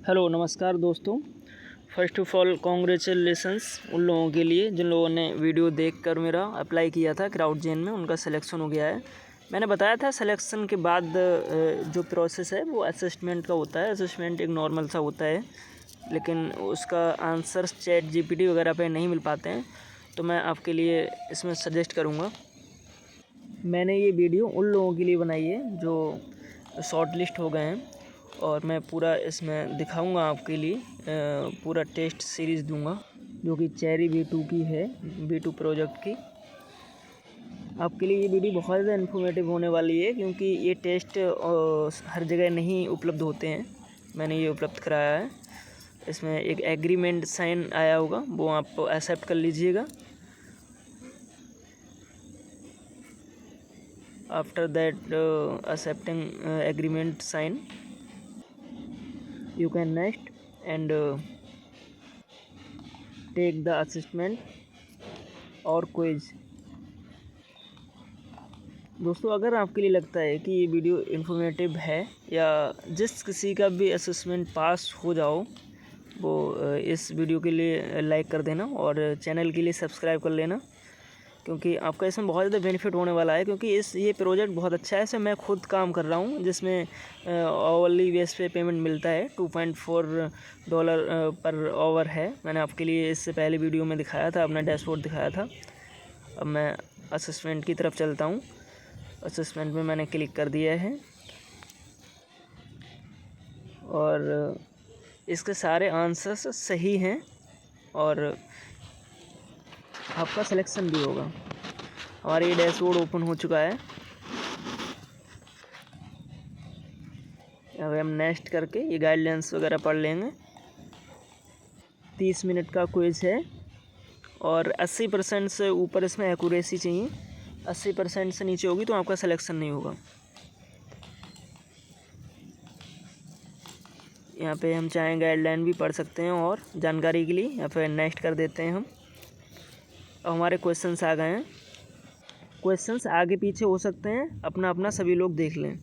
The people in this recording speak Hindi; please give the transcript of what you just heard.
हेलो नमस्कार दोस्तों। फ़र्स्ट ऑफ़ ऑल कॉन्ग्रेचुलेसन्स उन लोगों के लिए जिन लोगों ने वीडियो देखकर मेरा अप्लाई किया था क्राउडजेन में, उनका सिलेक्शन हो गया है। मैंने बताया था सिलेक्शन के बाद जो प्रोसेस है वो असेसमेंट का होता है। असेसमेंट एक नॉर्मल सा होता है, लेकिन उसका आंसर्स चैट जीपीटी वगैरह पे नहीं मिल पाते हैं, तो मैं आपके लिए इसमें सजेस्ट करूँगा। मैंने ये वीडियो उन लोगों के लिए बनाई है जो शॉर्ट लिस्ट हो गए हैं, और मैं पूरा इसमें दिखाऊंगा आपके लिए। पूरा टेस्ट सीरीज़ दूंगा जो कि चेरी V2 की है, V2 प्रोजेक्ट की। आपके लिए ये वीडियो बहुत ज़्यादा इन्फॉर्मेटिव होने वाली है, क्योंकि ये टेस्ट हर जगह नहीं उपलब्ध होते हैं। मैंने ये उपलब्ध कराया है। इसमें एक एग्रीमेंट साइन आया होगा, वो आप एक्सेप्ट कर लीजिएगा। After that accepting agreement sign, you can next and take the assessment और क्विज। दोस्तों, अगर आपके लिए लगता है कि ये वीडियो इन्फॉर्मेटिव है, या जिस किसी का भी असेसमेंट पास हो जाओ, वो इस वीडियो के लिए लाइक कर देना और चैनल के लिए सब्सक्राइब कर लेना, क्योंकि आपका इसमें बहुत ज़्यादा बेनिफिट होने वाला है। क्योंकि ये प्रोजेक्ट बहुत अच्छा है। इसमें मैं खुद काम कर रहा हूँ, जिसमें आवरली बेस पे पेमेंट मिलता है। $2.4 पर आवर है। मैंने आपके लिए इससे पहले वीडियो में दिखाया था, अपना डैशबोर्ड दिखाया था। अब मैं असेसमेंट की तरफ चलता हूँ। असेसमेंट में मैंने क्लिक कर दिया है, और इसके सारे आंसर्स सही हैं, और आपका सिलेक्शन भी होगा। हमारा ये डैशबोर्ड ओपन हो चुका है। अब हम नेक्स्ट करके ये गाइडलाइंस वगैरह पढ़ लेंगे। 30 मिनट का क्विज है, और 80% से ऊपर इसमें एक्यूरेसी चाहिए। 80% से नीचे होगी तो आपका सिलेक्शन नहीं होगा। यहाँ पे हम चाहें गाइडलाइन भी पढ़ सकते हैं और जानकारी के लिए, या फिर नेक्स्ट कर देते हैं हम। अब हमारे क्वेश्चंस आ गए हैं। क्वेश्चंस आगे पीछे हो सकते हैं, अपना अपना सभी लोग देख लें।